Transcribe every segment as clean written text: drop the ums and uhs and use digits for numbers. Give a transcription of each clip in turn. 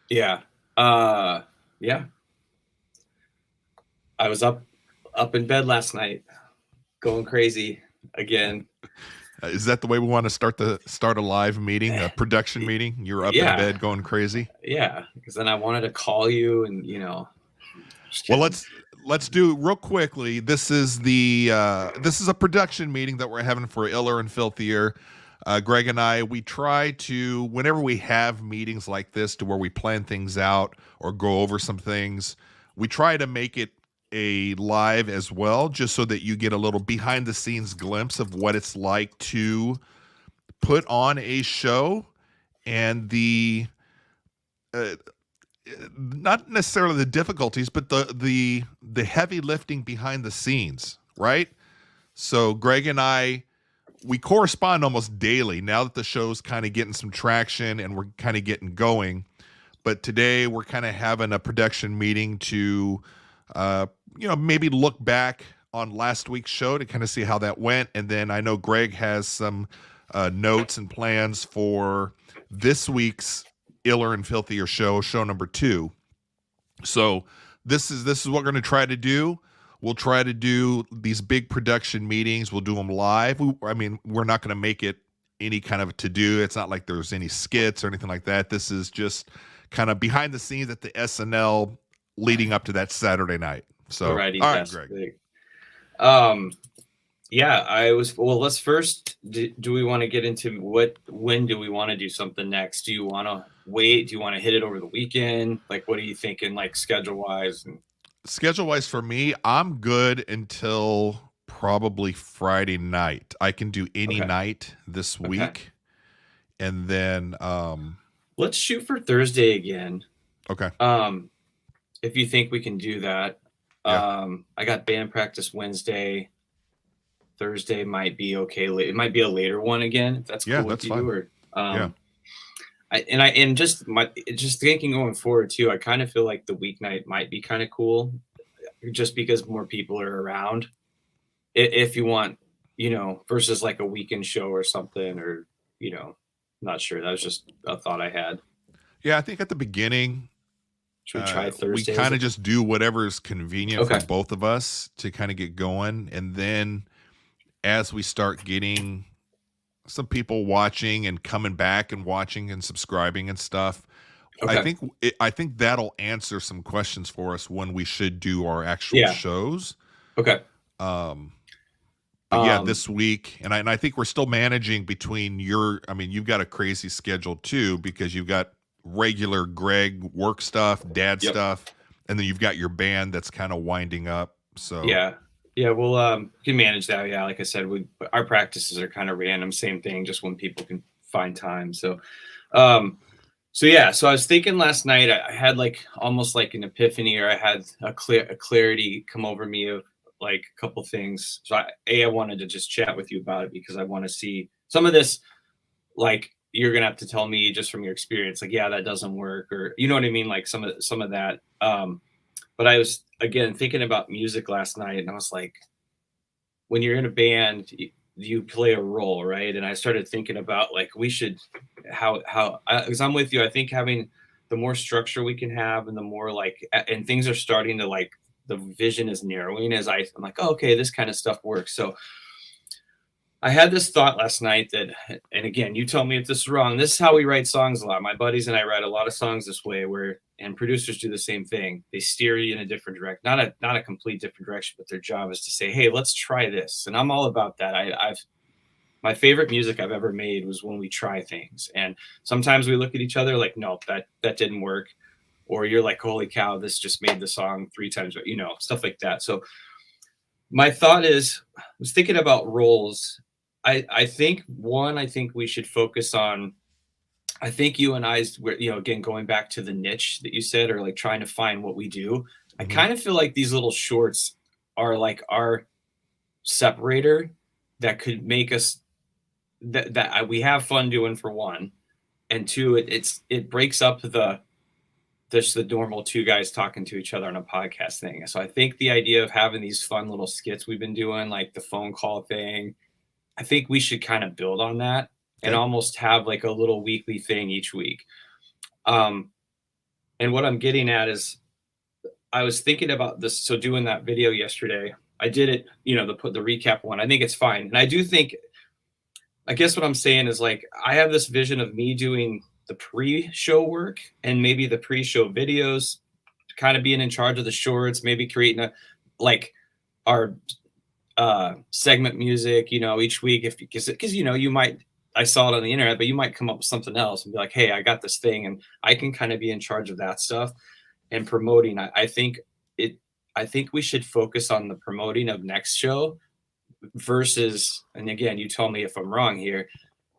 Yeah. Yeah. I was up in bed last night, going crazy again. Is that the way we want to start a live meeting, a production meeting? You're up in Yeah. bed going crazy. Yeah. Because then I wanted to call you and, just Well, kidding. let's do real quickly. This is a production meeting that we're having for Iller and Filthier. Greg and I, we try to, whenever we have meetings like this, to where we plan things out or go over some things, we try to make it a live as well, just so that you get a little behind the scenes glimpse of what it's like to put on a show and uh, not necessarily the difficulties, but the heavy lifting behind the scenes, right? So Greg and I, we correspond almost daily now that the show's kind of getting some traction and we're kind of getting going. But today we're kind of having a production meeting to, uh, maybe look back on last week's show to kind of see how that went. And then I know Greg has some notes and plans for this week's Iller and Filthier Show, show number 2. So this is what we're going to try to do. We'll try to do these big production meetings. We'll do them live. I mean, we're not going to make it any kind of to do. It's not like there's any skits or anything like that. This is just kind of behind the scenes at the SNL leading up to that Saturday night. The So, writing all right, desk Greg. thing. Um, yeah, well, let's first, do we want to get into when do we want to do something next? Do you want to wait? Do you want to hit it over the weekend? Like, what are you thinking, like schedule wise? And Schedule wise for me, I'm good until probably Friday night. I can do any okay. night this Okay. week. And then, Let's shoot for Thursday again. okay. Um, if you think we can do that. Yeah. I got band practice Wednesday. Thursday might be okay. It might be a later one again, if that's Yeah, cool with that's you. fine. Or Yeah. and just thinking going forward too. I kind of feel like the weeknight might be kind of cool, just because more people are around. If you want, versus like a weekend show or something, or not sure. That was just a thought I had. Yeah, I think at the beginning, Should we try we Thursdays? kind of just do whatever is convenient for Okay. both of us to kind of get going. And then as we start getting some people watching and coming back and watching and subscribing and stuff, Okay. I think that'll answer some questions for us when we should do our actual Yeah. shows. Okay. Um, but yeah, Um, this week, and I think we're still managing between I mean, you've got a crazy schedule too, because you've got regular Greg work stuff, dad yep. stuff, and then you've got your band that's kind of winding up. So Yeah. Yeah, we'll can manage that. Yeah, like I said, our practices are kind of random, same thing, just when people can find time. Um so I was thinking last night, I had like almost like an epiphany, or I had a clarity come over me of like a couple things. So I wanted to just chat with you about it, because I want to see some of this. Like, you're gonna have to tell me just from your experience, like, yeah, that doesn't work, or you know what I mean, like some of that. But I was again thinking about music last night, and I was like, when you're in a band, you play a role, right? And I started thinking about like we should how because I'm with you. I think having the more structure we can have, and the more like and things are starting to like the vision is narrowing, as I'm like, oh, okay, this kind of stuff works. So I had this thought last night that, and again, you tell me if this is wrong. This is how we write songs a lot. My buddies and I write a lot of songs this way, and producers do the same thing. They steer you in a different direction, not a complete different direction, but their job is to say, hey, let's try this. And I'm all about that. I've My favorite music I've ever made was when we try things. And sometimes we look at each other like, no, that didn't work. Or you're like, holy cow, this just made the song 3 times, stuff like that. So my thought is, I was thinking about roles. I think we should focus on. I think you and I's were, again, going back to the niche that you said, or like trying to find what we do. I mhm. kind of feel like these little shorts are like our separator that could make us we have fun doing, for one, and two, it breaks up the normal two guys talking to each other on a podcast thing. So I think the idea of having these fun little skits we've been doing, like the phone call thing, I think we should kind of build on that and Okay. almost have like a little weekly thing each week. Um, And what I'm getting at is I was thinking about this. So doing that video yesterday, I did it, the recap one. I think it's fine. And I do think, I guess what I'm saying is like, I have this vision of me doing the pre-show work and maybe the pre-show videos, kind of being in charge of the shorts, maybe creating like our segment music, each week, because you might, I saw it on the internet, but you might come up with something else and be like, hey, I got this thing, and I can kind of be in charge of that stuff and promoting. I think we should focus on the promoting of next show versus, and again, you tell me if I'm wrong here,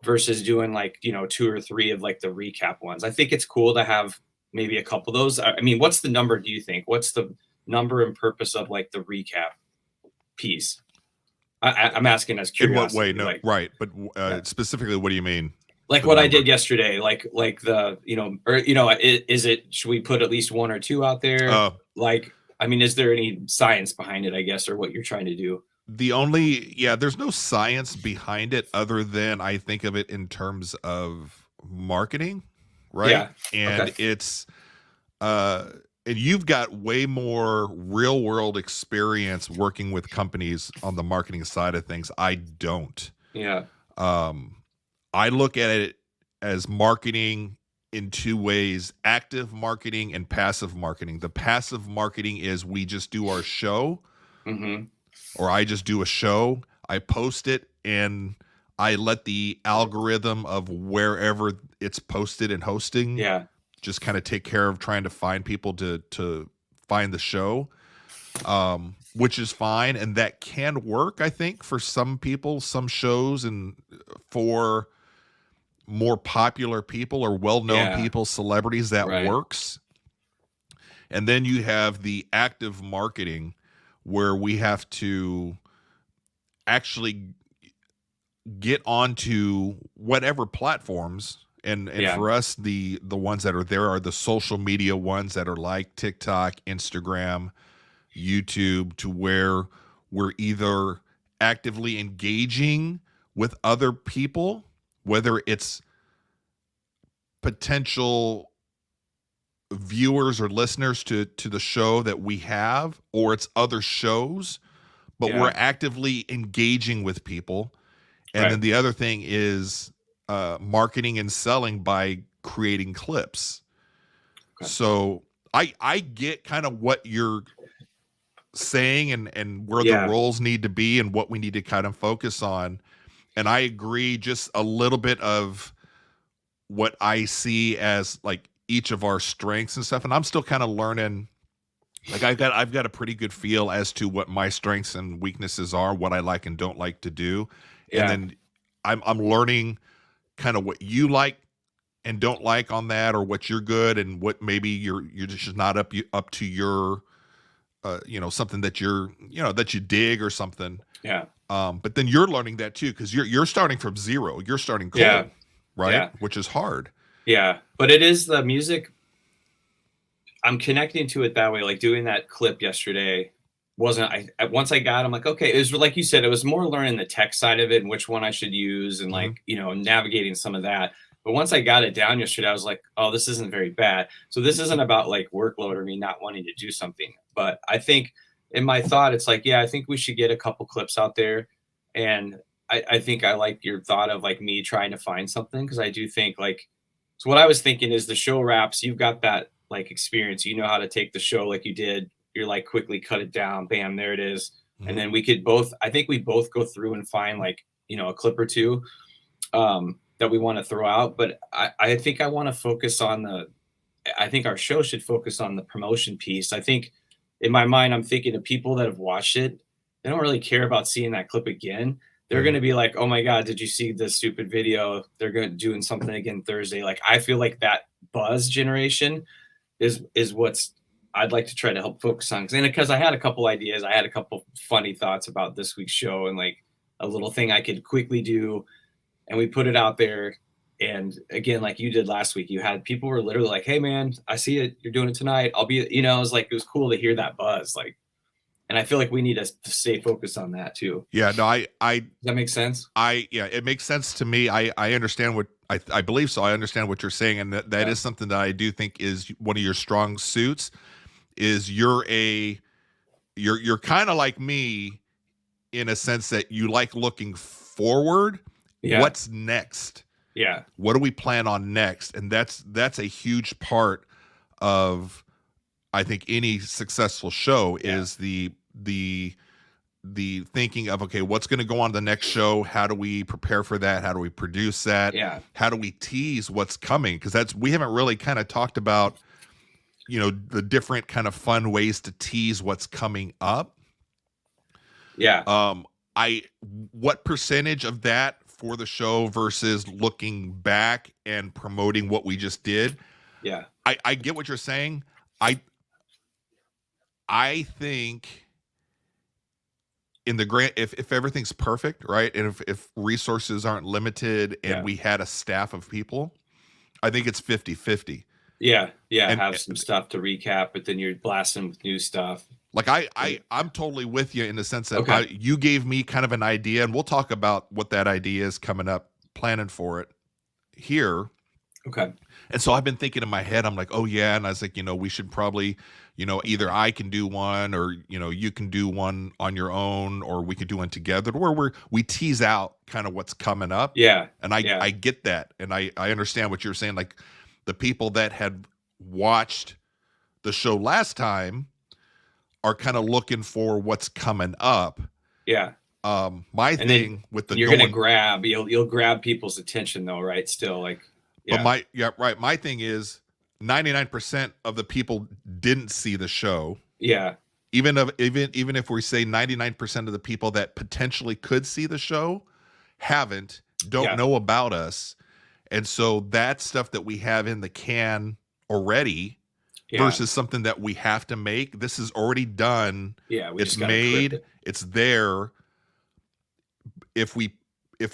versus doing like, 2 or 3 of like the recap ones. I think it's cool to have maybe a couple of those. I mean, what's the number, do you think? What's the number and purpose of like the recap piece? I'm asking as In what curiosity. way? No, like, right. But specifically, what do you mean? like what I did yesterday, like the, is it, should we put at least 1 or 2 out there? Like, I mean, is there any science behind it, I guess, or what you're trying to do? There's no science behind it other than I think of it in terms of marketing, right? Yeah. And Okay. it's, and you've got way more real world experience working with companies on the marketing side of things. I don't. Yeah. I look at it as marketing in 2 ways: active marketing and passive marketing. The passive marketing is we just do our show, or I just do a show, I post it, and I let the algorithm of wherever it's posted and hosting just kind of take care of trying to find people to find the show, which is fine. And that can work, I think, for some people, some shows, and for more popular people or well-known people, celebrities, that works. And then you have the active marketing where we have to actually get onto whatever platforms. And for us, the ones that are there are the social media ones that are like TikTok, Instagram, YouTube, to where we're either actively engaging with other people, whether it's potential viewers or listeners to the show that we have, or it's other shows, but we're actively engaging with people. And then the other thing is marketing and selling by creating clips. Okay. So I get kind of what you're saying and where the roles need to be and what we need to kind of focus on. And I agree, just a little bit of what I see as like each of our strengths and stuff. And I'm still kind of learning. Like I've got a pretty good feel as to what my strengths and weaknesses are, what I like and don't like to do. And then I'm learning kind of what you like and don't like on that, or what you're good and what maybe you're just not up to your something that that you dig or something. Yeah. But then you're learning that too, because you're starting from zero. You're starting cold, right? Yeah. Which is hard. Yeah. But it is the music. I'm connecting to it that way. Like doing that clip yesterday wasn't, once I got, I'm like, okay, it was like you said, it was more learning the tech side of it and which one I should use and like, navigating some of that. But once I got it down yesterday, I was like, oh, this isn't very bad. So this isn't about like workload or me not wanting to do something. But I think in my thought, it's like, I think we should get a couple clips out there. And I think I like your thought of like me trying to find something. Cause I do think like, so what I was thinking is the show wraps, you've got that like experience, how to take the show like you did. You're like quickly cut it down. Bam, there it is. And then we could both, I think we both go through and find like, a clip or two that we want to throw out. But I think I want to focus on I think our show should focus on the promotion piece. I think in my mind, I'm thinking of people that have watched it. They don't really care about seeing that clip again. They're going to be like, oh my God, did you see this stupid video? They're going to doing something again Thursday. Like, I feel like that buzz generation is what's I'd like to try to help focus on. Because I had a couple ideas. I had a couple funny thoughts about this week's show and like a little thing I could quickly do. And we put it out there. And again, like you did last week, you had people were literally like, hey man, I see it. You're doing it tonight. I'll be, it was like, it was cool to hear that buzz. Like, and I feel like we need to stay focused on that too. Yeah, no, does that make sense? It makes sense to me. I understand I believe so. I understand what you're saying, and that Yeah. is something that I do think is one of your strong suits. Is you're kind of like me in a sense that you like looking forward. Yeah. What's next? Yeah. What do we plan on next? And that's a huge part of, I think, any successful show Yeah. is the thinking of, okay, what's going to go on the next show? How do we prepare for that? How do we produce that? Yeah. How do we tease what's coming? Because we haven't really kind of talked about, the different kind of fun ways to tease what's coming up. Yeah. What percentage of that for the show versus looking back and promoting what we just did? Yeah. I get what you're saying. I think in the grant, if everything's perfect, right, and if resources aren't limited and we had a staff of people, I think it's 50-50. Yeah. Yeah. And Have some stuff to recap, but then you're blasting with new stuff. like I'm totally with you in the sense that Okay. you gave me kind of an idea, and we'll talk about what that idea is coming up, planning for it here. Okay. And so I've been thinking in my head, I'm like, oh yeah. And I was like, we should probably, either I can do one, or, you can do one on your own, or we could do one together where we tease out kind of what's coming up. Yeah. And I get that. And I understand what you're saying. Like the people that had watched the show last time are kind of looking for what's coming up. Yeah. My thing with the you're gonna grab, you'll grab people's attention though, right? Still, like, yeah. But my thing is 99% of the people didn't see the show. Yeah. Even if we say 99% of the people that potentially could see the show don't know about us. And so that's stuff that we have in the can already versus something that we have to make. This is already done. Yeah. It's made. It's there. If we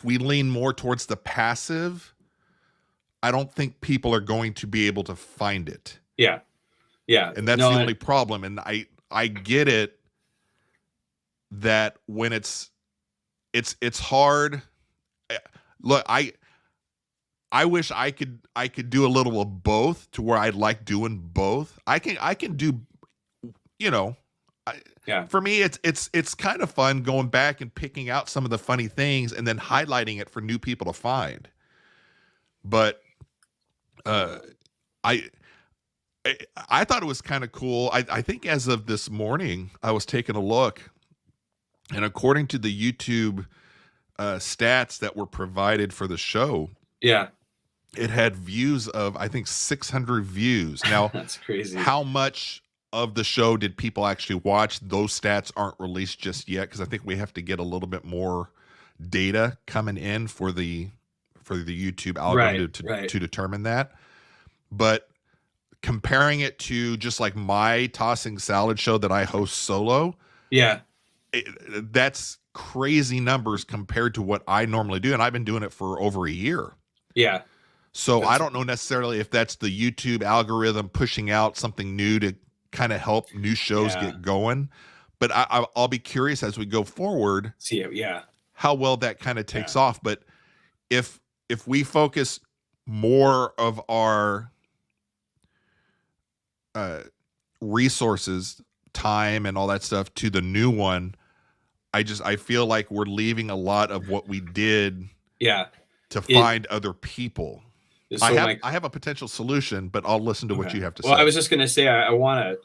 lean more towards the passive, I don't think people are going to be able to find it. Yeah. Yeah. And that's the only problem. And I get it that when it's hard. Look, I wish I could do a little of both to where I like doing both. I can do, for me, it's kind of fun going back and picking out some of the funny things and then highlighting it for new people to find. But I thought it was kind of cool. I think as of this morning, I was taking a look, and according to the YouTube stats that were provided for the show, it had views of, I think, 600 views. Now, that's crazy. How much of the show did people actually watch? Those stats aren't released just yet, because I think we have to get a little bit more data coming in for the YouTube algorithm to determine that. But comparing it to just like my tossing salad show that I host solo, that's crazy numbers compared to what I normally do, and I've been doing it for over a year. Yeah. So I don't know necessarily if that's the YouTube algorithm pushing out something new to kind of help new shows get going. But I'll be curious as we go forward. See it, how well that kind of takes off. But if we focus more of our resources, time, and all that stuff to the new one, I feel like we're leaving a lot of what we did to find other people. So I have a potential solution, but I'll listen to what you have to say. Well, I was just going to say, I want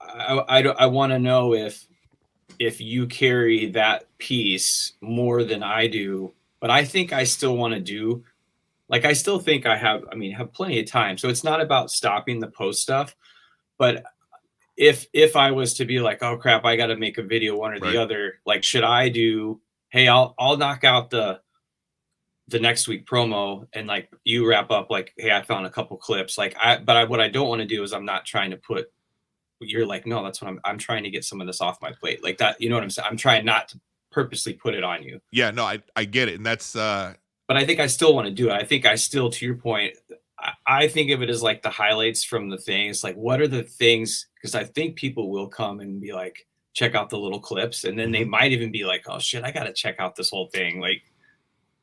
to know if you carry that piece more than I do, but I think I still want to do, like, I still think have plenty of time. So it's not about stopping the post stuff, but if I was to be like, oh crap, I got to make a video, one or the other, like, should I do, hey, I'll knock out the next week promo, and like you wrap up like, hey, I found a couple clips, like what I don't want to do is I'm not trying to put, you're like, no, that's what I'm trying to get some of this off my plate, like that, you know what I'm saying? I'm trying not to purposely put it on you. Yeah, no, I get it. And that's but I think I still want to do it. I think I still, to your point, I think of it as like the highlights from the things, like what are the things, because I think people will come and be like, check out the little clips, and then they might even be like, oh shit, I gotta check out this whole thing, like.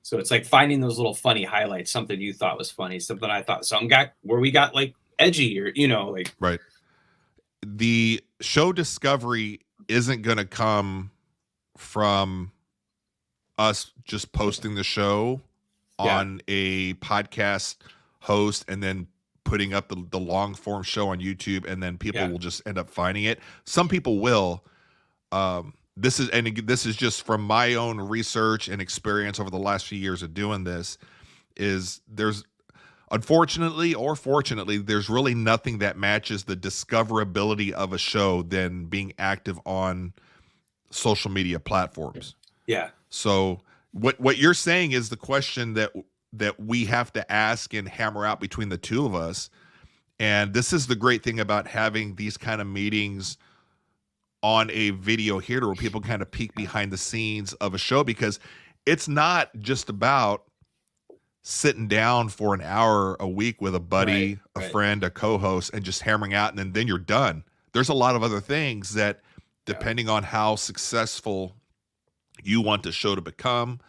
So it's like finding those little funny highlights, something you thought was funny, something I thought, something got where we got like edgy, or like Right. The show discovery isn't going to come from us just posting the show on a podcast host and then putting up the long form show on YouTube, and then people will just end up finding it. Some people will. This is just from my own research and experience over the last few years of doing this. There's unfortunately or fortunately, there's really nothing that matches the discoverability of a show than being active on social media platforms. Yeah. So what you're saying is the question that we have to ask and hammer out between the two of us. And this is the great thing about having these kind of meetings on a video here, where people kind of peek behind the scenes of a show, because it's not just about sitting down for an hour a week with a buddy, a friend, a co-host, and just hammering out, and then you're done. There's a lot of other things that, depending on how successful you want the show to become,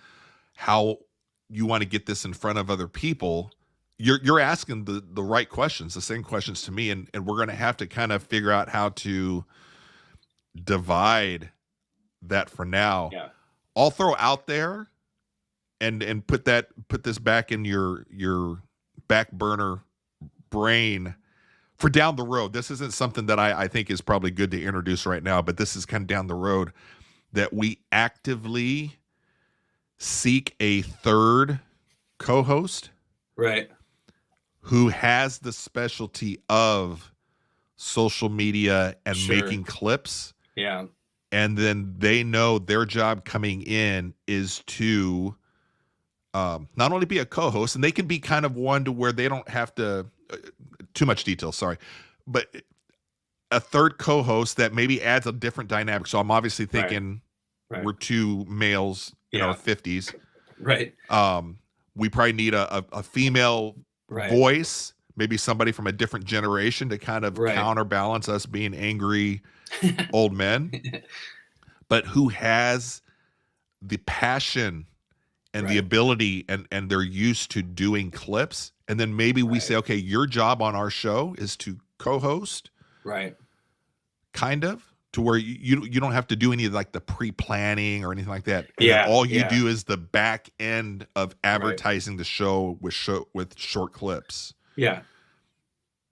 how you want to get this in front of other people, you're asking the right questions, the same questions to me, and we're going to have to kind of figure out how to divide that for now. Yeah. I'll throw out there and put this back in your back burner brain for down the road. This isn't something that I think is probably good to introduce right now, but this is kind of down the road, that we actively seek a third co-host, right, who has the specialty of social media and making clips. Yeah. And then they know their job coming in is to not only be a co-host, and they can be kind of one to where they don't have to too much detail, sorry, but a third co-host that maybe adds a different dynamic. So I'm obviously thinking we're two males in our 50s. Right. We probably need a female voice, maybe somebody from a different generation to kind of counterbalance us being angry old men, but who has the passion and the ability, and they're used to doing clips. And then maybe we say, okay, your job on our show is to co-host, kind of, to where you don't have to do any of like the pre-planning or anything like that. And all you do is the back end of advertising the show with short clips. Yeah,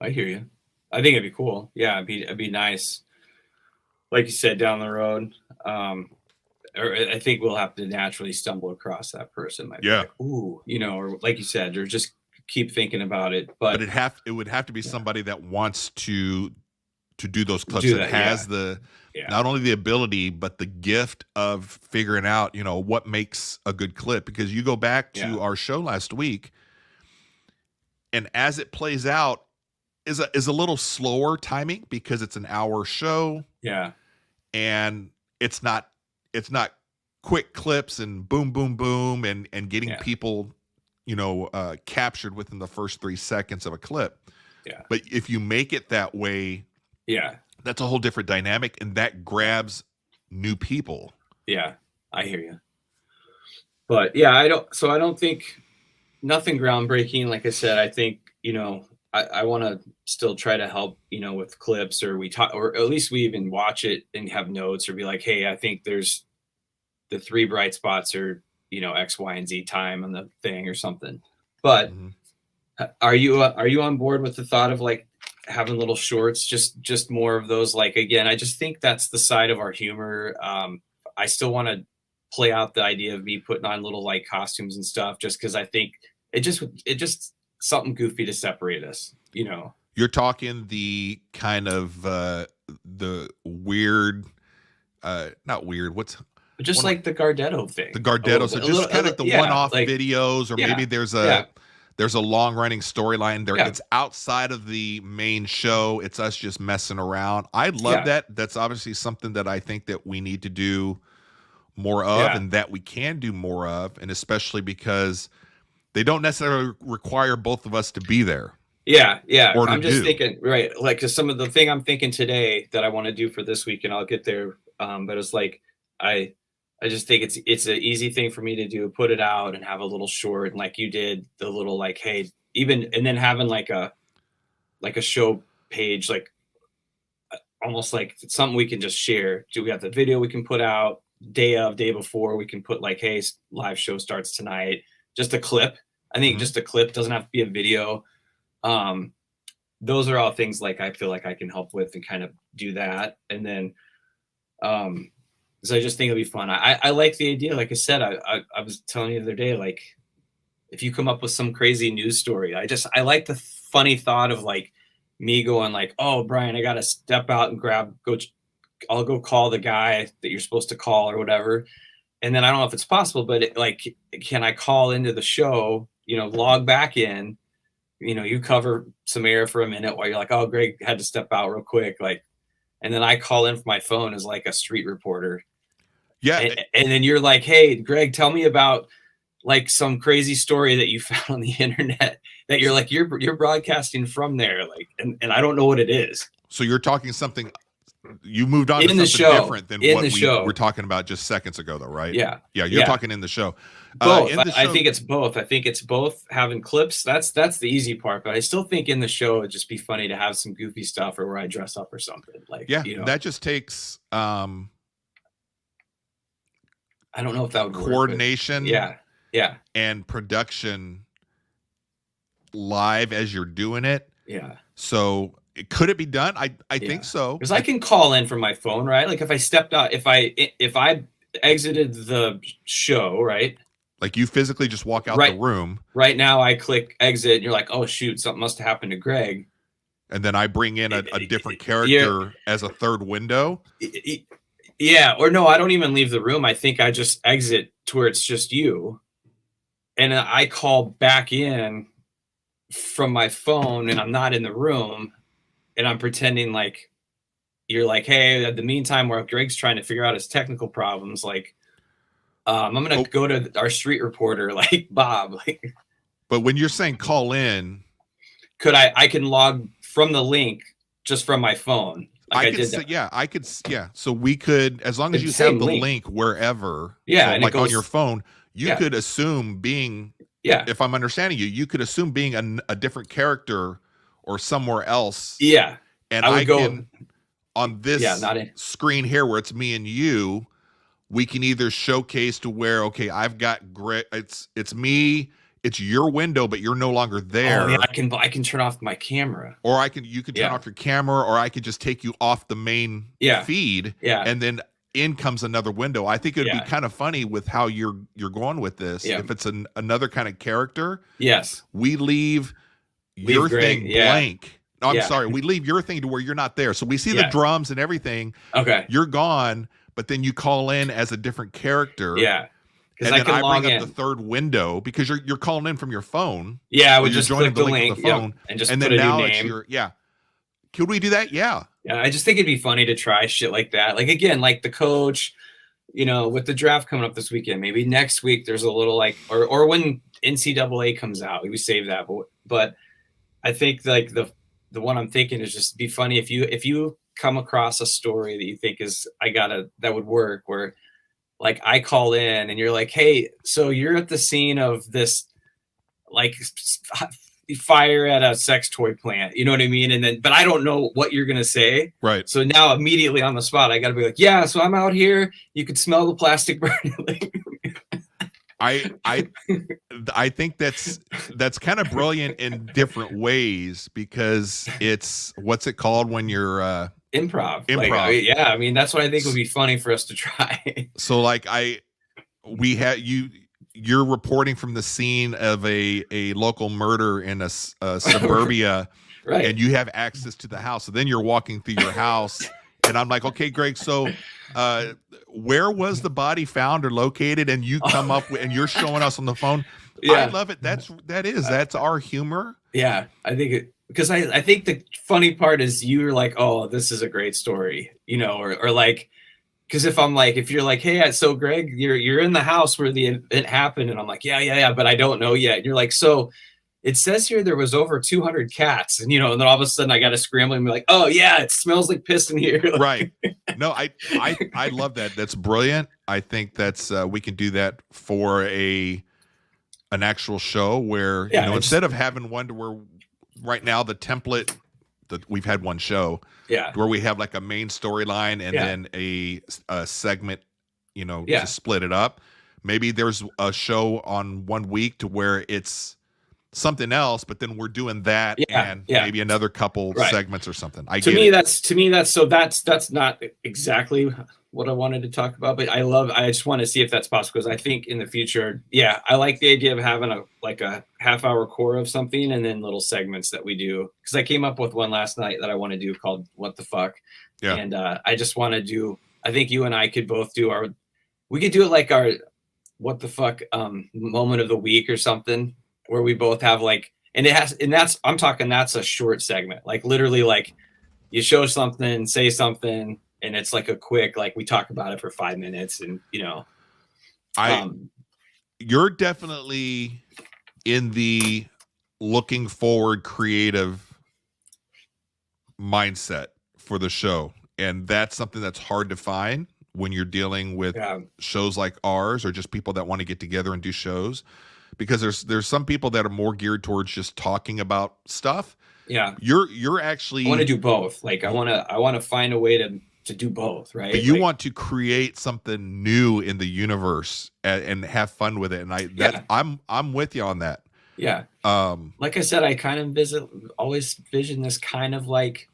I hear you. I think it'd be cool. Yeah, it'd be nice. Like you said, down the road, or I think we'll have to naturally stumble across that person. Might be like, ooh, or like you said, or just keep thinking about it. But it would have to be somebody that wants to do those clips, that has the not only the ability but the gift of figuring out what makes a good clip. Because you go back to our show last week, and as it plays out is a little slower timing because it's an hour show. Yeah. And it's not quick clips and boom, boom, boom, and getting people, captured within the first 3 seconds of a clip. Yeah. But if you make it that way, that's a whole different dynamic, and that grabs new people. Yeah, I hear you. But yeah, I don't think nothing groundbreaking. Like I said, I think, I want to still try to help, with clips, or we talk, or at least we even watch it and have notes, or be like, hey, I think there's the 3 bright spots, or, X, Y, and Z time on the thing or something. But are you on board with the thought of like having little shorts, just more of those? Like, again, I just think that's the side of our humor. I still want to play out the idea of me putting on little like costumes and stuff, just because I think it just something goofy to separate us. You're talking the kind of the weird, not weird. What's just like the Gardetto thing? The Gardetto, so just kind of the one-off videos, or maybe there's a long-running storyline there. It's outside of the main show. It's us just messing around. I love that. That's obviously something that I think that we need to do more of, and that we can do more of, and especially because they don't necessarily require both of us to be there. Yeah. I'm just thinking, like, because some of the thing I'm thinking today that I want to do for this week, and I'll get there, but it's like I just think it's an easy thing for me to do, put it out and have a little short, and like you did, the little like, hey, even, and then having like a show page, like almost like something we can just share. Do we have the video we can put out day before, we can put like, hey, live show starts tonight, just a clip. I think just a clip, doesn't have to be a video. Those are all things like I feel like I can help with and kind of do that. And then so I just think it'll be fun. I like the idea. Like I said, I was telling you the other day, like if you come up with some crazy news story, I like the funny thought of like me going like, oh, Brian, I got to step out and I'll go call the guy that you're supposed to call or whatever. And then I don't know if it's possible, but can I call into the show, log back in, you cover some air for a minute while you're like, oh, Greg had to step out real quick. Like, and then I call in from my phone as like a street reporter. Yeah. And then you're like, hey, Greg, tell me about like some crazy story that you found on the internet that you're like, you're broadcasting from there. Like, and I don't know what it is. So you're talking something, you moved on in to the something show, different than in what the we show. were talking about just seconds ago though, right? Yeah. Yeah. You're talking in the show. Both. In the show, I think it's both. I think it's both having clips. That's the easy part, but I still think in the show, it'd just be funny to have some goofy stuff or where I dress up or something like, that just takes, I don't know if that would coordination. Work, yeah. And production live as you're doing it. Yeah. So could it be done? I think so. Because I can call in from my phone, right? Like if I stepped out, if I exited the show, right? Like you physically just walk out the room. Right now I click exit and you're like, oh shoot, something must have happened to Greg. And then I bring in a different character as a third window. Yeah. Or no, I don't even leave the room. I think I just exit to where it's just you. And I call back in from my phone and I'm not in the room and I'm pretending like you're like, hey, at the meantime, where Greg's trying to figure out his technical problems, like, I'm going to go to our street reporter, like Bob. Like, but when you're saying call in, I can log from the link just from my phone. Like I could. So we could, as long as you have the link wherever. Yeah. So and like on your phone, you could assume being, if I'm understanding you could assume being a different character or somewhere else. Yeah. And I can, on this screen here where it's me and you, we can either showcase to where, okay, I've got Greg, it's me, it's your window, but you're no longer there. Oh, yeah, I can turn off my camera. Or you could turn off your camera, or I could just take you off the main feed. Yeah. And then in comes another window. I think it would be kind of funny with how you're going with this. If it's another kind of character. Yes. We leave your thing blank. No, I'm sorry. We leave your thing to where you're not there. So we see the drums and everything. Okay. You're gone, but then you call in as a different character. Yeah. And then I bring up the third window because you're calling in from your phone. Yeah, we just joining click the link with the phone, and just put a new name. Could we do that? Yeah. Yeah, I just think it'd be funny to try shit like that. Like again, like the coach, with the draft coming up this weekend, maybe next week there's a little like, or when NCAA comes out, we save that. But I think like the one I'm thinking is just be funny if you come across a story that you think that would work, where like I call in and you're like, hey, so you're at the scene of this like fire at a sex toy plant, you know what I mean? And then, but I don't know what you're going to say. Right. So now immediately on the spot, I got to be like, yeah, so I'm out here. You could smell the plastic burning. I think that's kind of brilliant in different ways because it's, what's it called when you're, improv. Like, I mean, that's what I think would be funny for us to try. So like you're reporting from the scene of a local murder in a suburbia, right? And you have access to the house. So then you're walking through your house, and I'm like, okay, Greg, so where was the body found or located? And you come up with, and you're showing us on the phone. Yeah. I love it. That's our humor. Yeah, I think because I think the funny part is you're like, oh, this is a great story, or like. Because if you're like, hey, so Greg, you're in the house where the event happened, and I'm like, yeah, but I don't know yet. And you're like, so it says here there was over 200 cats, and and then all of a sudden I got to scramble and be like, oh yeah, it smells like piss in here. Right. No, I love that. That's brilliant. I think that's we can do that for an actual show where Yeah, instead of having one to where right now the template that we've had one show yeah, where we have like a main storyline and yeah, then a segment, yeah, to split it up. Maybe there's a show on one week to where it's something else, but then we're doing that yeah, and yeah. maybe another couple Right. segments or something. I To get me, it. that's not exactly what I wanted to talk about, but I just want to see if that's possible because I think in the future, yeah, I like the idea of having a half hour core of something and then little segments that we do. Because I came up with one last night that I want to do called "What the Fuck," Yeah. and I just want to do. I think you and I could both do our. We could do it like our "What the Fuck" moment of the week or something, where we both have and that's I'm talking that's a short segment, like literally like you show something, say something, and it's like a quick, like we talk about it for 5 minutes, and I um, You're definitely in the looking forward creative mindset for the show. And that's something that's hard to find when you're dealing with yeah, shows like ours or just people that want to get together and do shows, because there's some people that are more geared towards just talking about stuff. yeah. You're I want to actually do both. Like I want to find a way to do both, but right? you Like want to create something new in the universe and have fun with it. And yeah, I'm with you on that. yeah. Um, Like I said, I kind of always vision this kind of like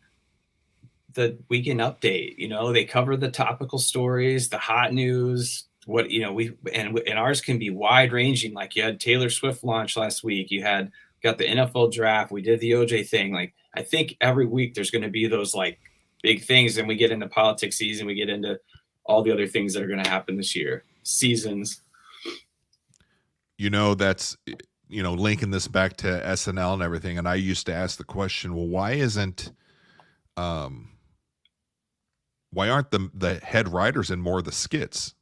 the weekend update. They cover the topical stories, the hot news. What and ours can be wide ranging. Like you had Taylor Swift launch last week. You had got the NFL draft. We did the OJ thing. Like I think every week there's going to be those like big things, and we get into politics season. We get into all the other things that are going to happen this year. Seasons. that's linking this back to SNL and everything. And I used to ask the question, well, um, why aren't the head writers in more of the skits?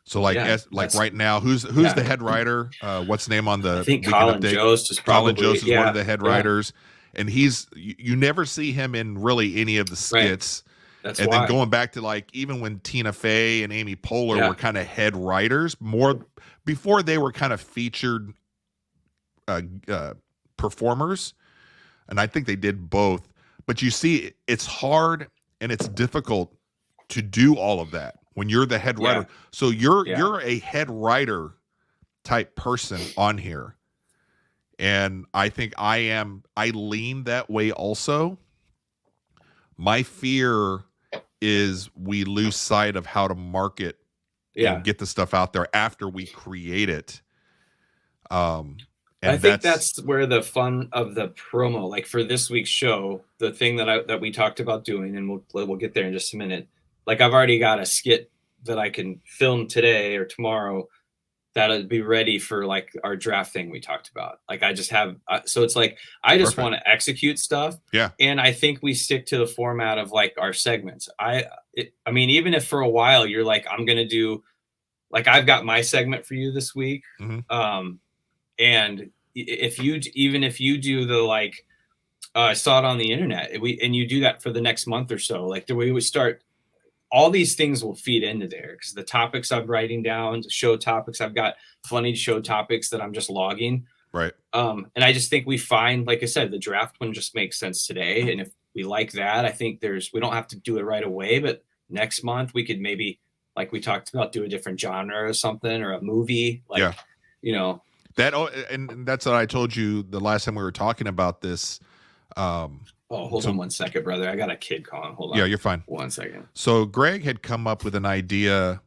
So like Yeah, like right now, who's yeah. the head writer? What's the name on the I think weekend Colin update? Jost is Colin probably Jost is one of the head yeah, writers, and you never see him in really any of the right. skits. That's And why. then going back to like even when Tina Fey and Amy Poehler Yeah. were kind of head writers, more before they were kind of featured performers, and I think they did both. But you see, it's hard and it's difficult to do all of that when you're the head writer. Yeah. So you're Yeah. a head writer type person on here, and I think I lean that way also. My fear is we lose sight of how to market Yeah. and get the stuff out there after we create it. And I think that's where the fun of the promo, like for this week's show, the thing that we talked about doing, and we'll get there in just a minute. Like I've already got a skit that I can film today or tomorrow that'll be ready for like our draft thing we talked about. Like I just have, so it's like I just Perfect. want to execute stuff. Yeah. And I think we stick to the format of like our segments. I mean, even if for a while you're like, I'm gonna do, like I've got my segment for you this week. Mhm. And if you do the like I saw it on the internet, and you do that for the next month or so, like the way we start, all these things will feed into there because the topics I'm writing down, the show topics, I've got funny show topics that I'm just logging. Right. And I just think we find, like I said, the draft one just makes sense today, and if we like that, I think we don't have to do it right away, but next month we could maybe, like we talked about, do a different genre or something, or a movie, like that. And that's what I told you the last time we were talking about this. Hold on 1 second, brother. I got a kid calling. Hold on. Yeah, you're fine. 1 second. So Greg had come up with an idea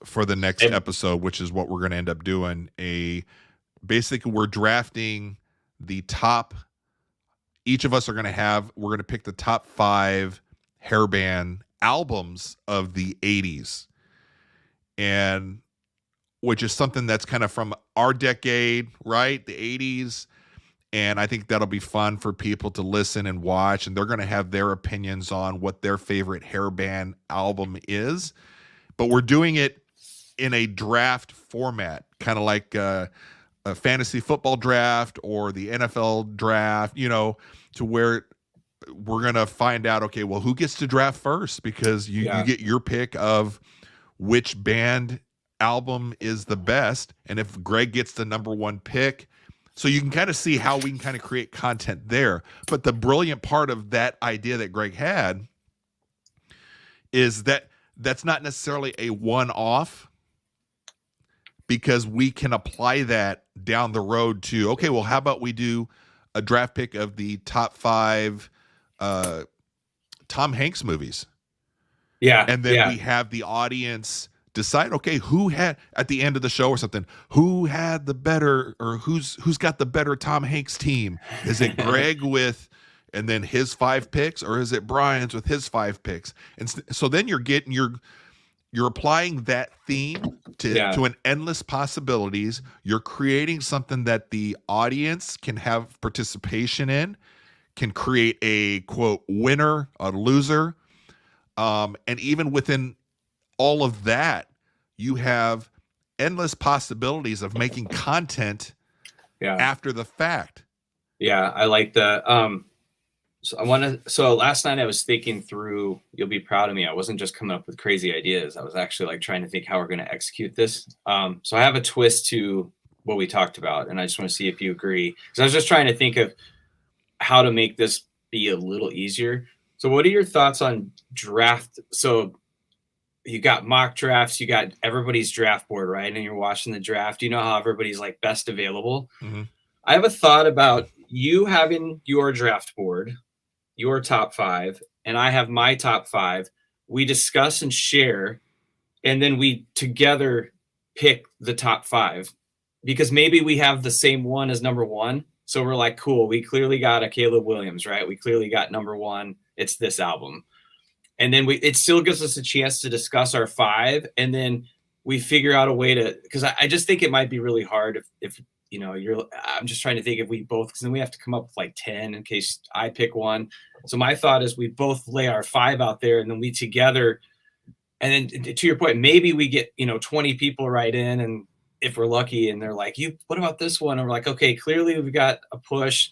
for the next episode, which is what we're going to end up doing. Basically, we're drafting the top. Each of us we're going to pick the top 5 hairband albums of the 80s. And which is something that's kind of from our decade, right? The 80s. And I think that'll be fun for people to listen and watch. And they're going to have their opinions on what their favorite hairband album is. But we're doing it in a draft format, kind of like a fantasy football draft or the NFL draft, to where we're going to find out, okay, well, who gets to draft first? Because you get your pick of which band album is the best, and if Greg gets the number one pick. So you can kind of see how we can kind of create content there. But the brilliant part of that idea that Greg had is that that's not necessarily a one-off, because we can apply that down the road to, okay, well, how about we do a draft pick of the top 5 Tom Hanks movies? Yeah. And then we have the audience decide, okay, who had, at the end of the show or something, who had the better, or who's got the better Tom Hanks team? Is it Greg with, and then his 5 picks, or is it Brian's with his 5 picks? And so then you're applying that theme to an endless possibilities. You're creating something that the audience can have participation in, can create a quote winner, a loser. And even within all of that, you have endless possibilities of making content after the fact. Yeah, I like the so last night I was thinking through, you'll be proud of me, I wasn't just coming up with crazy ideas. I was actually like trying to think how we're going to execute this. So I have a twist to what we talked about, and I just want to see if you agree, because I was just trying to think of how to make this be a little easier. So what are your thoughts on draft? So you got mock drafts, you got everybody's draft board, right? And you're watching the draft. You know how everybody's like best available. Mm-hmm. I have a thought about you having your draft board, your top 5, and I have my top 5. We discuss and share, and then we together pick the top 5, because maybe we have the same one as number 1. So we're like, cool, we clearly got a Caleb Williams, right? We clearly got number 1. It's this album. And then it still gives us a chance to discuss our 5. And then we figure out a way to, because I just think it might be really hard if you know, I'm just trying to think if we both, because then we have to come up with like 10 in case I pick one. So my thought is we both lay our 5 out there, and then we together, and then to your point, maybe we get, 20 people right in, and if we're lucky, and they're like, what about this one? And we're like, okay, clearly we've got a push.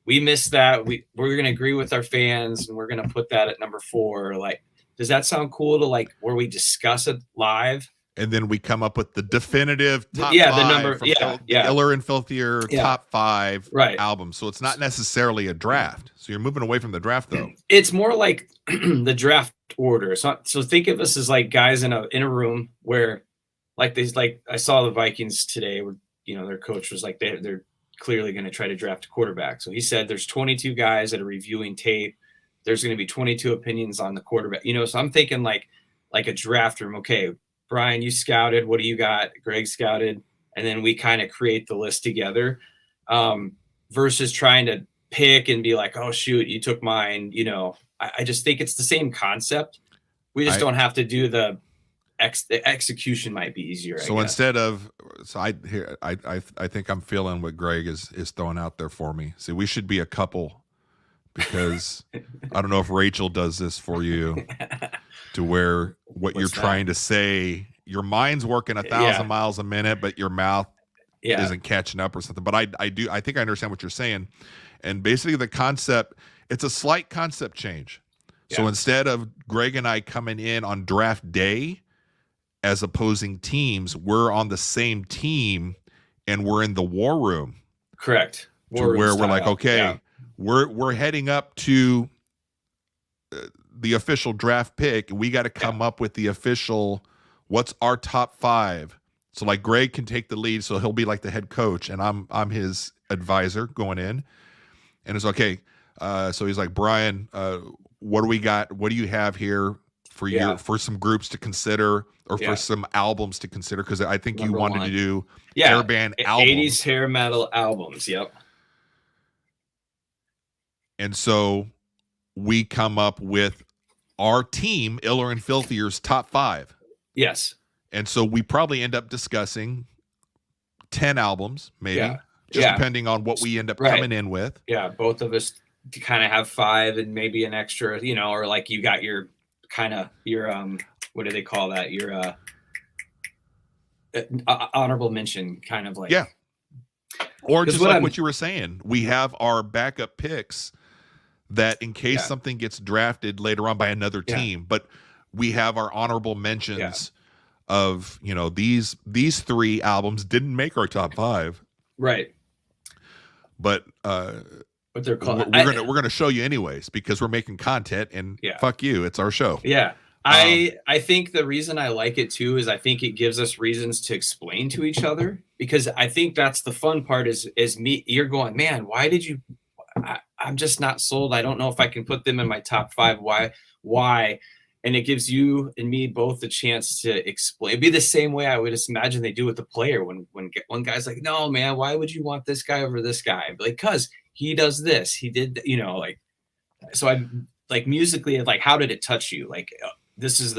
We missed that. We're going to agree with our fans, and we're going to put that at number 4. Like, does that sound cool to like where we discuss it live? And then we come up with the definitive top 5 the number, from Iller and Filthier top 5 right. albums. So it's not necessarily a draft. So you're moving away from the draft, though. It's more like the draft order. So think of us as like guys in a room where, like I saw the Vikings today, where their coach was like they're clearly going to try to draft a quarterback. So he said there's 22 guys that are reviewing tape. There's going to be 22 opinions on the quarterback. So I'm thinking like a draft room. Okay, Brian, you scouted. What do you got? Greg scouted. And then we kind of create the list together, versus trying to pick and be like, oh, shoot, you took mine. I just think it's the same concept. We just don't have to do the execution might be easier. So instead of, I think I'm feeling what Greg is throwing out there for me. See, we should be a couple, because I don't know if Rachel does this for you, to where you're trying to say, your mind's working 1,000 miles a minute, but your mouth isn't catching up or something. But I think I understand what you're saying. And basically the concept, it's a slight concept change. Yeah. So instead of Greg and I coming in on draft day as opposing teams, we're on the same team and we're in the war room. Correct. Where we're like, okay, we're heading up to the official draft pick. We got to come up with the official, what's our top 5. So like Greg can take the lead. So he'll be like the head coach, and I'm his advisor going in. And it's okay. So he's like, Brian, what do we got? What do you have here for some groups to consider, or for some albums to consider? Because I think you wanted to do hair band albums. 80s hair metal albums. Yep. And so we come up with our team, Iller and Filthier's top 5. Yes. And so we probably end up discussing 10 albums, maybe, depending on what we end up coming in with. Yeah, both of us kind of have 5 and maybe an extra, or like you got your what do they call that? Your honorable mention, kind of like. Yeah. Or just like what you were saying, we have our backup picks that in case something gets drafted later on by another team, but we have our honorable mentions of, you know, these 3 albums didn't make our top 5, Right. but But they're called. we're gonna show you anyways because we're making content, and Yeah. fuck you, it's our show. Yeah. I think the reason I like it too is I think it gives us reasons to explain to each other, because I think that's the fun part is me. You're going, man, why did you? I'm just not sold. I don't know if I can put them in my top 5. Why? And it gives you and me both the chance to explain. It'd be the same way I would just imagine they do with the player when one guy's like, no, man, why would you want this guy over this guy? Like, cause he does this, he did, you know, like, so I like musically, like, how did it touch you? Like, this is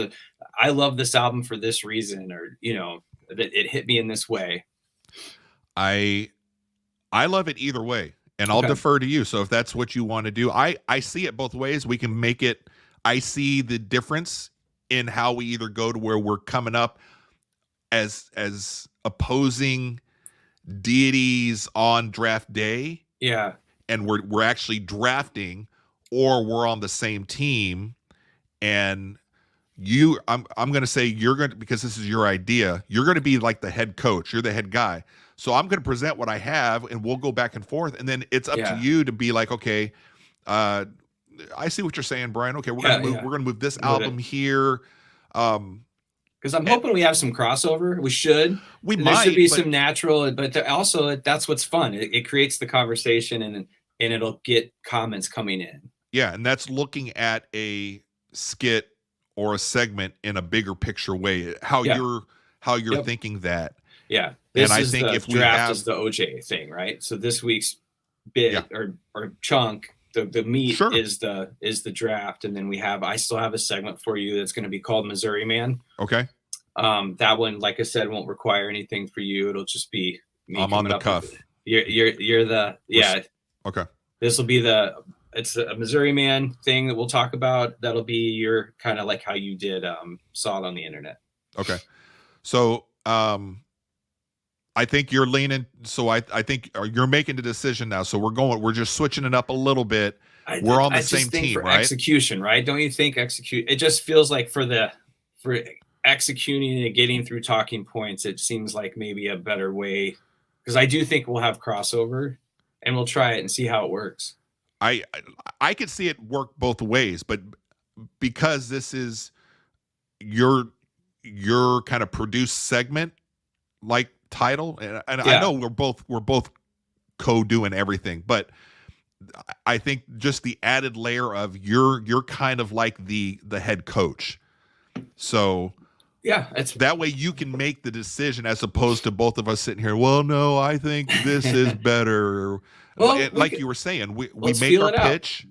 I love this album for this reason, or, you know, that it hit me in this way. I love it either way, and I'll defer to you. So if that's what you want to do, I see it both ways. We can make it. I see the difference in how we either go to where we're coming up as opposing deities on draft day. Yeah. And we're actually drafting, or we're on the same team, and I'm going to say you're going to, because this is your idea, you're going to be like the head coach. You're the head guy. So I'm going to present what I have, and we'll go back and forth. And then it's up to you to be like, okay, I see what you're saying, Brian. Okay, we're going to move this album here. Because I'm hoping we have some crossover. We should. There should be some natural, but also that's what's fun. It creates the conversation, and it'll get comments coming in. Yeah, and that's looking at a skit or a segment in a bigger picture way. How you're thinking that. Yeah. And I think if we have is the OJ thing, right? So this week's bit or chunk, the meat is the draft, and then I still have a segment for you that's going to be called Missouri Man. Okay. That one, like I said, won't require anything for you. It'll just be me. I'm on the cuff. You're the Okay. This will be it's a Missouri Man thing that we'll talk about. That'll be your kind of like how you did saw it on the internet. Okay. So I think you're leaning. So I think you're making the decision now. So we're just switching it up a little bit. We're on the same team, right? Execution, right? Don't you think it just feels like for executing and getting through talking points, it seems like maybe a better way, because I do think we'll have crossover, and we'll try it and see how it works. I could see it work both ways, but because this is your kind of produced segment like title, and I know we're both co-doing everything, but I think just the added layer of you're kind of like the head coach. So it's that way you can make the decision, as opposed to both of us sitting here, well, no, I think this is better. Well, like you were saying, we make our pitch,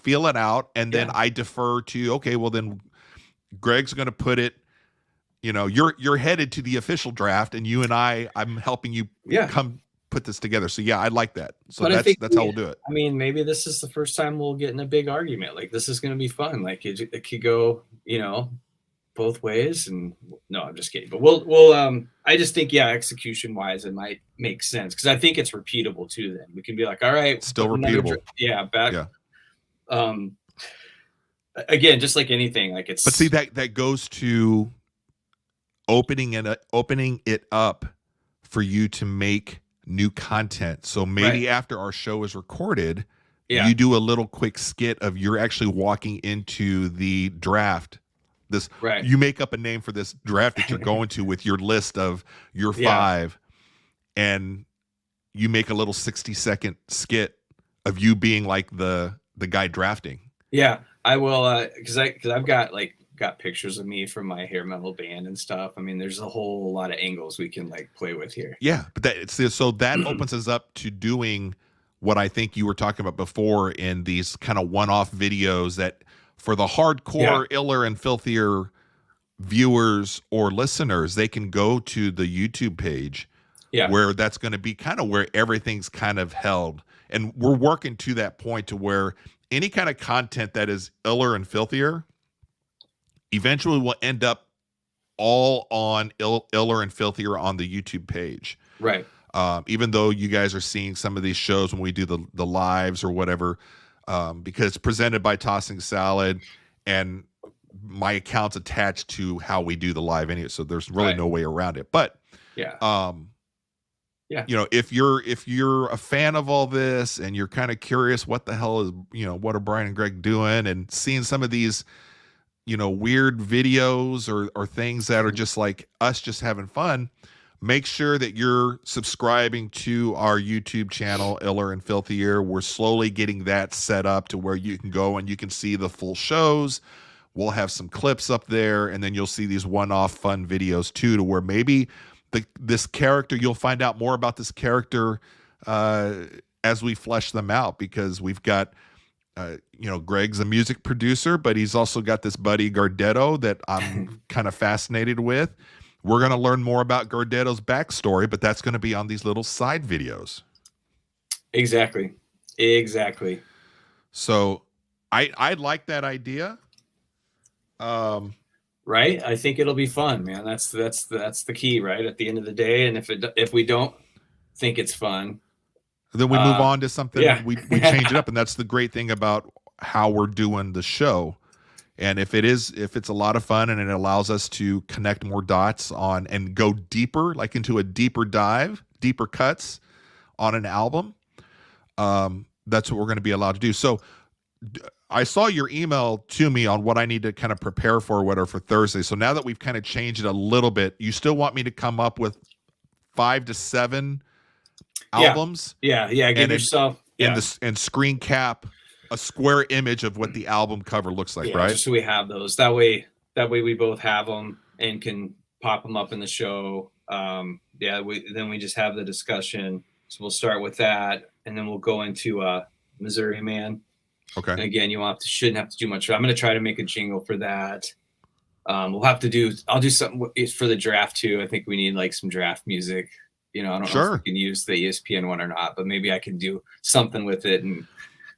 feel it out, and then I defer to, okay, well then Greg's going to put it, you know, you're headed to the official draft, and you and I'm helping you come put this together. So I like that. So that's how we'll do it. I mean, maybe this is the first time we'll get in a big argument. Like, this is going to be fun. Like it could go, you know, both ways. And no, I'm just kidding. But we'll I just think execution wise it might make sense, because I think it's repeatable too. Then we can be like, all right, still repeatable. Again, just like anything, like it's. But see, that goes to opening it up for you to make new content. So maybe after our show is recorded, you do a little quick skit of you're actually walking into the draft. You make up a name for this draft that you're going to with your list of your 5, and you make a little 60-second skit of you being like the guy drafting. Yeah, I will, because I've got pictures of me from my hair metal band and stuff. I mean, there's a whole lot of angles we can like play with here. Yeah, but so that opens us up to doing what I think you were talking about before in these kind of one-off videos that for the hardcore Iller and Filthier viewers or listeners, they can go to the YouTube page where that's going to be kind of where everything's kind of held. And we're working to that point to where any kind of content that is Iller and Filthier eventually will end up all on Iller and Filthier on the YouTube page. Right. Even though you guys are seeing some of these shows when we do the lives or whatever, because it's presented by Tossing Salad, and my account's attached to how we do the live anyway, so there's really no way around it. But yeah. you know, if you're a fan of all this and you're kind of curious what the hell is, you know, what are Brian and Greg doing, and seeing some of these, you know, weird videos or things that are just like us just having fun, make sure that you're subscribing to our YouTube channel, Iller and Filthier. We're slowly getting that set up to where you can go and you can see the full shows. We'll have some clips up there, and then you'll see these one-off fun videos too, to where maybe this character, you'll find out more about this character as we flesh them out, because we've got, you know, Greg's a music producer, but he's also got this buddy Gardetto that I'm kind of fascinated with. We're going to learn more about Gardetto's backstory, but that's going to be on these little side videos. Exactly. So I like that idea. Right. I think it'll be fun, man. That's the key, right? At the end of the day. And if we don't think it's fun, then we move on to something. Yeah. we change it up. And that's the great thing about how we're doing the show. And if it's a lot of fun and it allows us to connect more dots on and go deeper, like into a deeper dive, deeper cuts on an album, that's what we're going to be allowed to do. So I saw your email to me on what I need to kind of prepare for, whatever, for Thursday. So now that we've kind of changed it a little bit, you still want me to come up with 5 to 7 albums? Yeah. Give yourself and screen cap a square image of what the album cover looks like, right? Just so we have those. That way we both have them and can pop them up in the show. Then we just have the discussion. So we'll start with that, and then we'll go into Missouri Man. Okay. And again, shouldn't have to do much. I'm going to try to make a jingle for that. I'll do something for the draft too. I think we need like some draft music. You know, I don't know if we can use the ESPN one or not, but maybe I can do something with it and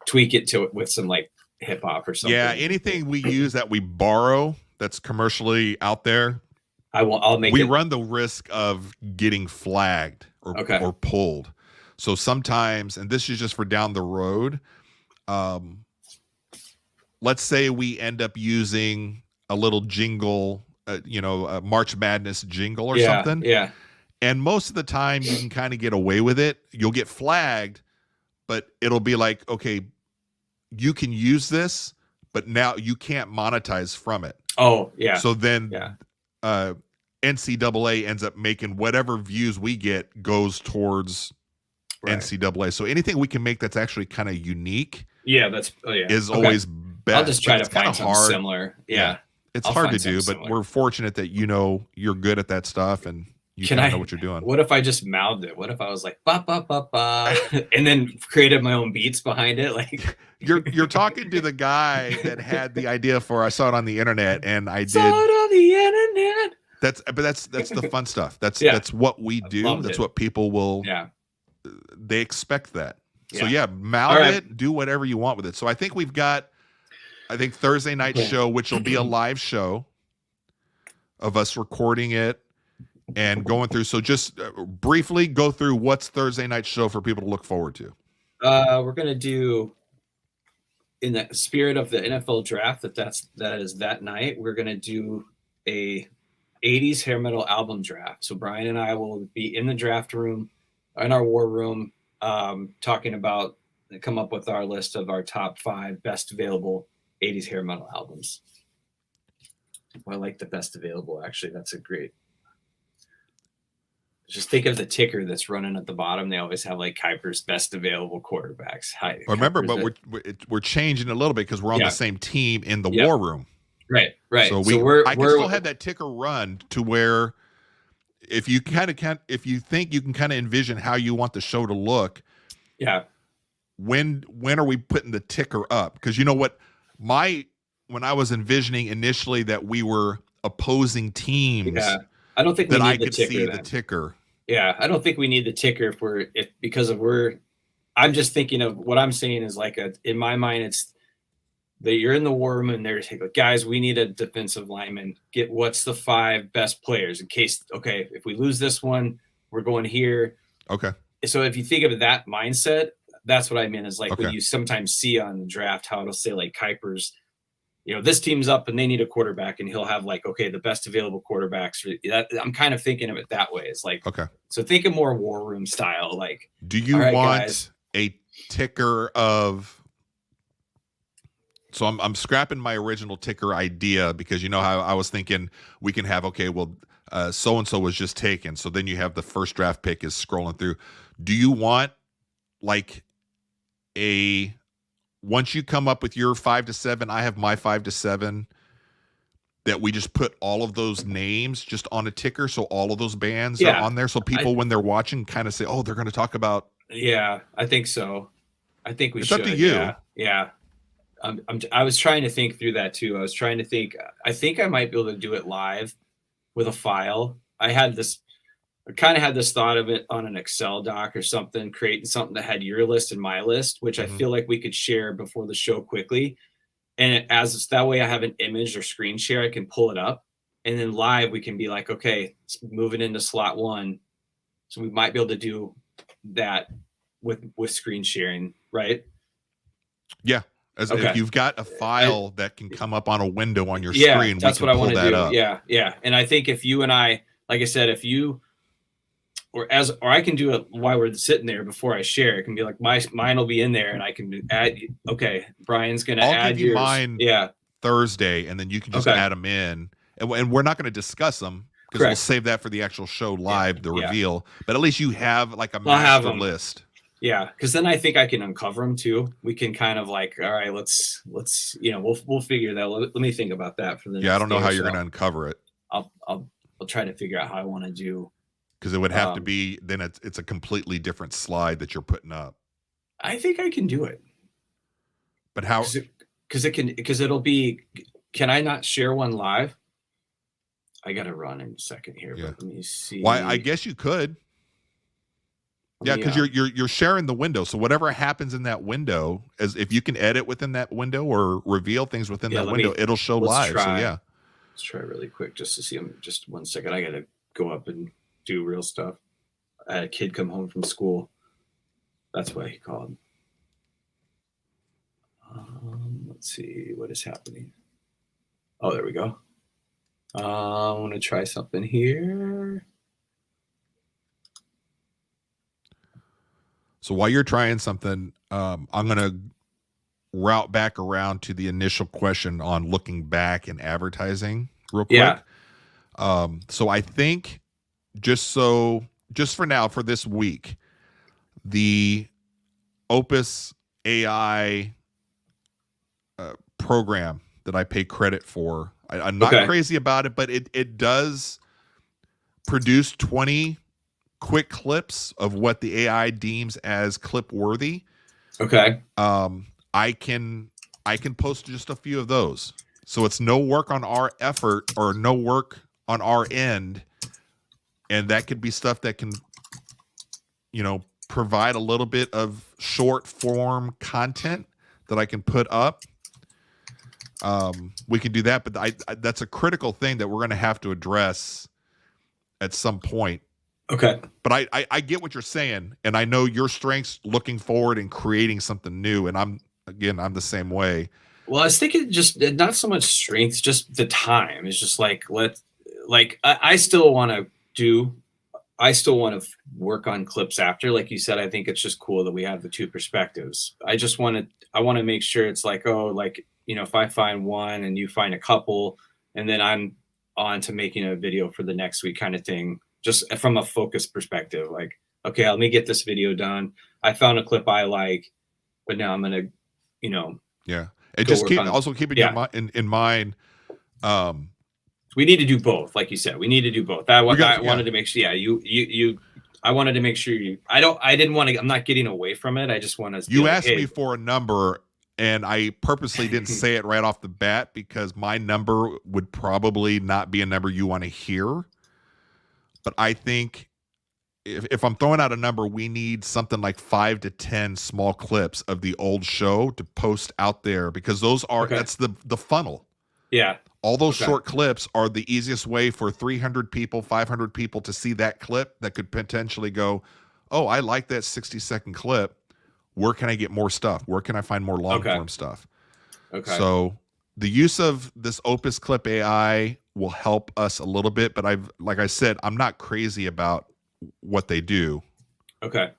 tweak it with some like hip hop or something. Yeah, anything we use that we borrow that's commercially out there, we run the risk of getting flagged or pulled. So sometimes, and this is just for down the road, let's say we end up using a little jingle, a March Madness jingle or something. Yeah. And most of the time you can kind of get away with it. You'll get flagged, but it'll be like, okay, you can use this, but now you can't monetize from it. Oh, yeah. So then NCAA ends up making whatever views we get goes towards NCAA. So anything we can make that's actually kind of unique is always best. I'll just try to find something similar. Yeah. It's hard to do, but we're fortunate that, you're good at that stuff and you know what you're doing. What if I just mouthed it? What if I was like, ba, ba, ba, ba, and then created my own beats behind it? Like you're talking to the guy that had the idea I saw it on the internet and I saw it on the internet. That's the fun stuff. That's what we do. That's what people will. Yeah. They expect that. So mount it, do whatever you want with it. So I think we've got, Thursday night show, which will be a live show of us recording it and going through. So just briefly go through what's Thursday night show for people to look forward to. We're going to do, in the spirit of the NFL draft, that is that night, we're going to do a 80s hair metal album draft. So Brian and I will be in the draft room, in our war room, talking about, come up with our list of our top 5 best available 80s hair metal albums. Well, I like the best available, actually. That's a great. Just think of the ticker that's running at the bottom. They always have like Kuiper's best available quarterbacks. Remember, but we're changing a little bit because we're on the same team in the war room. Right. So I can still have that ticker run to where if you think you can kind of envision how you want the show to look. Yeah. When are we putting the ticker up? Because you know what, when I was envisioning initially that we were opposing teams. Yeah. I don't think we need the ticker. See the ticker. Yeah, I don't think we need the ticker I'm just thinking of what I'm saying is like in my mind, it's that you're in the war room and they're like, guys, we need a defensive lineman. What's the 5 best players in case, if we lose this one, we're going here. Okay. So if you think of that mindset, that's what I mean is like when you sometimes see on the draft how it'll say like Kuiper's this team's up and they need a quarterback, and he'll have like, okay, the best available quarterbacks. I'm kind of thinking of it that way. It's like, Okay. So think of more war room style. Like, do you want a ticker of? So I'm scrapping my original ticker idea because how I was thinking we can have, okay, well, so and so was just taken, so then you have the first draft pick is scrolling through. Do you want like once you come up with your 5 to 7, I have my 5 to 7, that we just put all of those names just on a ticker, so all of those bands are on there, so people when they're watching kind of say, oh, they're going to talk about. Yeah, I think so. I think we should. It's up to you. Yeah. I was trying to think through that too. I was trying to think. I think I might be able to do it live with a file. I kind of had this thought of it on an Excel doc or something, creating something that had your list and my list, which I feel like we could share before the show quickly. And that way I have an image or screen share, I can pull it up, and then live we can be like, okay, it's moving into slot 1. So we might be able to do that with screen sharing, right? Yeah. If you've got a file that can come up on a window on your screen, that's what I want to do. Up. Yeah. And I think if you and I, like I said, if you or I can do it while we're sitting there before I share, it can be like mine will be in there, and I can add. Okay, Brian's going to add give you yours. Mine Thursday, and then you can just add them in, and we're not going to discuss them because we'll save that for the actual show live, the reveal. But at least you have like a master list. Yeah, because then I think I can uncover them too. We can kind of like, all right, let's we'll figure that. Let me think about that for the next I don't know how day you're going to uncover it. I'll try to figure out how I want to do. Because it would have to be, then it's a completely different slide that you're putting up. I think I can do it. But how? Because it'll be. Can I not share one live? I got to run in a second here. But let me see. Why? I guess you could. Yeah, because you're sharing the window. So whatever happens in that window, as if you can edit within that window or reveal things within that window, it'll show live. So yeah, let's try really quick just to see them. Just 1 second. I got to go up and do real stuff. I had a kid come home from school. That's why he called. Let's see what is happening. Oh, there we go. I want to try something here. So while you're trying something, I'm going to route back around to the initial question on looking back and advertising real quick. Yeah. So I think just for now, for this week, the Opus AI program that I pay credit for, I'm not crazy about it, but it does produce 20 quick clips of what the AI deems as clip worthy. Okay. I can post just a few of those. So it's no work on our effort or no work on our end. And that could be stuff that can, provide a little bit of short form content that I can put up. We can do that, but that's a critical thing that we're going to have to address at some point. Okay. But I get what you're saying, and I know your strengths looking forward and creating something new, and I'm the same way. Well, I was thinking just not so much strengths, just the time. It's just like, I still want to work on clips after, like you said. I think it's just cool that we have the two perspectives. I want to make sure it's like, if I find one and you find a couple, and then I'm on to making a video for the next week kind of thing, just from a focus perspective. Like, okay, let me get this video done. I found a clip I like, but now I'm going to, yeah. And just keeping in mind, we need to do both. Like you said, we need to do both. I wanted to make sure. Yeah, I wanted to make sure I'm not getting away from it. I just want to. You asked me for a number, and I purposely didn't say it right off the bat because my number would probably not be a number you want to hear. But I think if I'm throwing out a number, we need something like 5 to 10 small clips of the old show to post out there, because that's the funnel. Yeah. All those short clips are the easiest way for 300 people, 500 people to see that clip that could potentially go, oh, I like that 60-second clip. Where can I get more stuff? Where can I find more long-form stuff? Okay. So the use of this Opus Clip AI will help us a little bit, but like I said, I'm not crazy about what they do. Okay.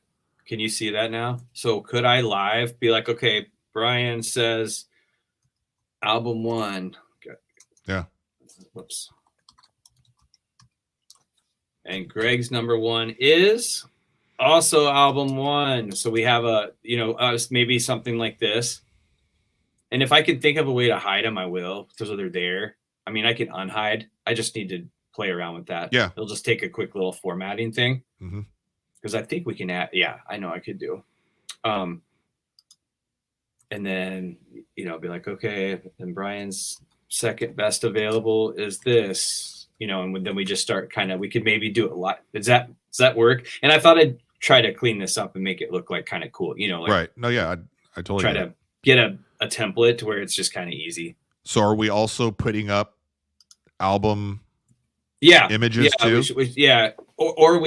Can you see that now? So could I live be like, okay, Brian says album 1. Okay. Yeah. Whoops. And Greg's number 1 is also album 1. So we have maybe something like this. And if I can think of a way to hide them, I will, because they're there. I mean, I can unhide. I just need to play around with that. Yeah. It'll just take a quick little formatting thing. Mm-hmm. Because I think we can add, yeah, I know I could do. And then, be like, okay, and Brian's second best available is this, and then we just start we could maybe do it a lot. Does that work? And I thought I'd try to clean this up and make it look like kind of cool, right. No, yeah, I totally try to get a template to where it's just kind of easy. So are we also putting up album images too? Or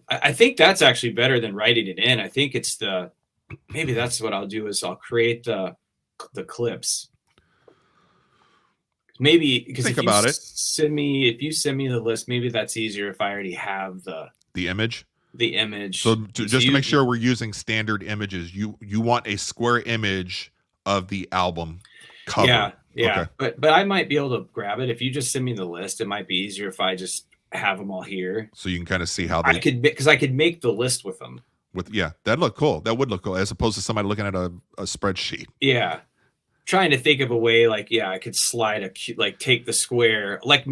I think that's actually better than writing it in. I think it's maybe that's what I'll do is I'll create the clips. Maybe because if you send me the list, maybe that's easier if I already have the image. The image. So just to make sure we're using standard images, you want a square image of the album cover. Yeah. Okay. But I might be able to grab it if you just send me the list. It might be easier if I just have them all here, so you can kind of see how I could make the list with them. That'd look cool. That would look cool as opposed to somebody looking at a spreadsheet. Yeah, trying to think of a way I could slide take the square like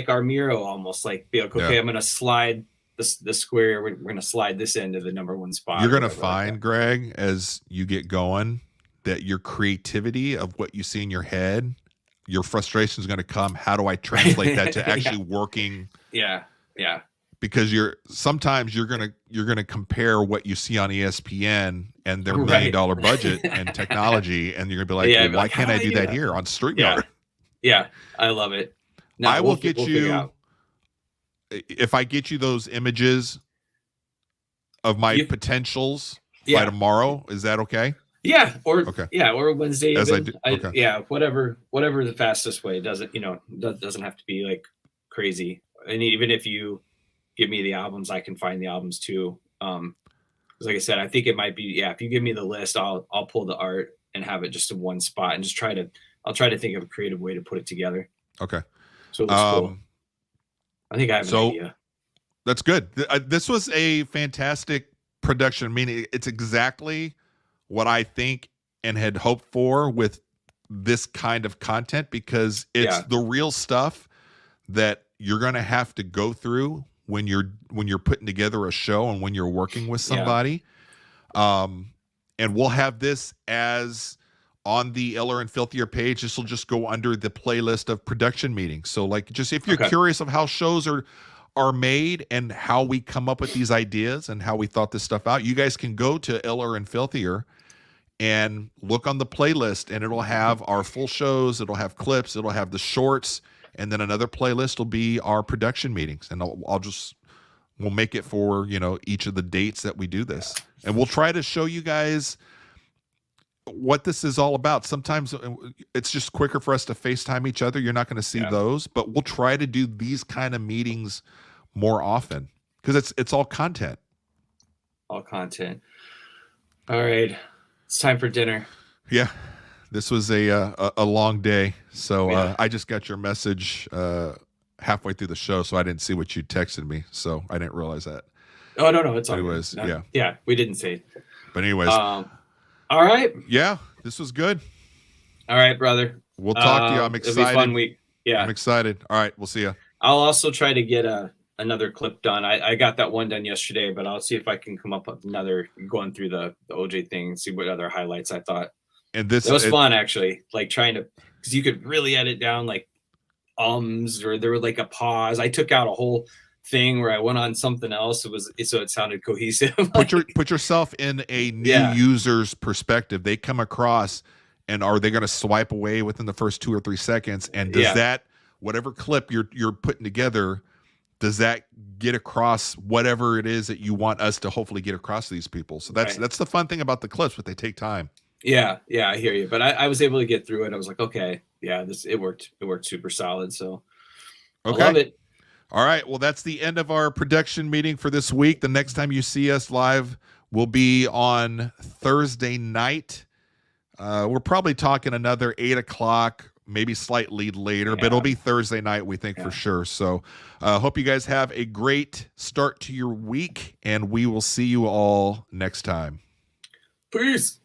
our Miro almost be like, okay, I'm gonna slide the square. We're gonna slide this into the number 1 spot. You're gonna find, Greg, as you get going, that your creativity of what you see in your head, your frustration is going to come. How do I translate that to actually working? Yeah. Because sometimes you're gonna compare what you see on ESPN and their $1 million budget and technology, and you're gonna be like, why can't I do that here on StreamYard? Yeah, I love it. No, I will get you. If I get you those images of my potentials by tomorrow, is that okay? Yeah, or Wednesday. As even. Whatever the fastest way. Doesn't have to be crazy. And even if you give me the albums, I can find the albums too. Because like I said, I think it might be if you give me the list, I'll pull the art and have it just in one spot and just I'll try to think of a creative way to put it together. Okay. So it looks cool. I think I have an idea. That's good. This was a fantastic production. I mean, it's exactly what I think and had hoped for with this kind of content, because it's the real stuff that you're going to have to go through when you're putting together a show and when you're working with somebody. And we'll have this as on the Iller and Filthier page. This will just go under the playlist of production meetings. So just if you're curious of how shows are made and how we come up with these ideas and how we thought this stuff out, you guys can go to Iller and Filthier and look on the playlist, and it'll have our full shows, it'll have clips, it'll have the shorts, and then another playlist will be our production meetings. And we'll make it for, each of the dates that we do this. And we'll try to show you guys what this is all about. Sometimes it's just quicker for us to FaceTime each other. You're not going to see those, but we'll try to do these kind of meetings more often because it's all content. All content. All right. It's time for dinner. Yeah. This was a long day. So I just got your message halfway through the show, so I didn't see what you texted me. So I didn't realize that. Oh, no. It's all anyways, good. Yeah, we didn't say. But anyways. All right. Yeah, this was good. All right, brother. We'll talk to you. I'm excited. It'll be a fun week. Yeah. I'm excited. All right, we'll see you. I'll also try to get another clip done. I got that one done yesterday, but I'll see if I can come up with another, going through the OJ thing and see what other highlights I thought. And it was fun, actually, trying to, because you could really edit down or there was a pause. I took out a whole thing where I went on something else. So it sounded cohesive. Put yourself in a new user's perspective. They come across, and are they going to swipe away within the first 2 or 3 seconds? And does that, whatever clip you're putting together, does that get across whatever it is that you want us to hopefully get across to these people? So that's the fun thing about the clips, but they take time. Yeah, I hear you. But I was able to get through it. I was like, okay, yeah, it worked. It worked super solid. So I Okay. love it. All right. Well, that's the end of our production meeting for this week. The next time you see us live will be on Thursday night. We're probably talking another 8 o'clock, maybe slightly later, but it'll be Thursday night, we think, for sure. So hope you guys have a great start to your week, and we will see you all next time. Peace.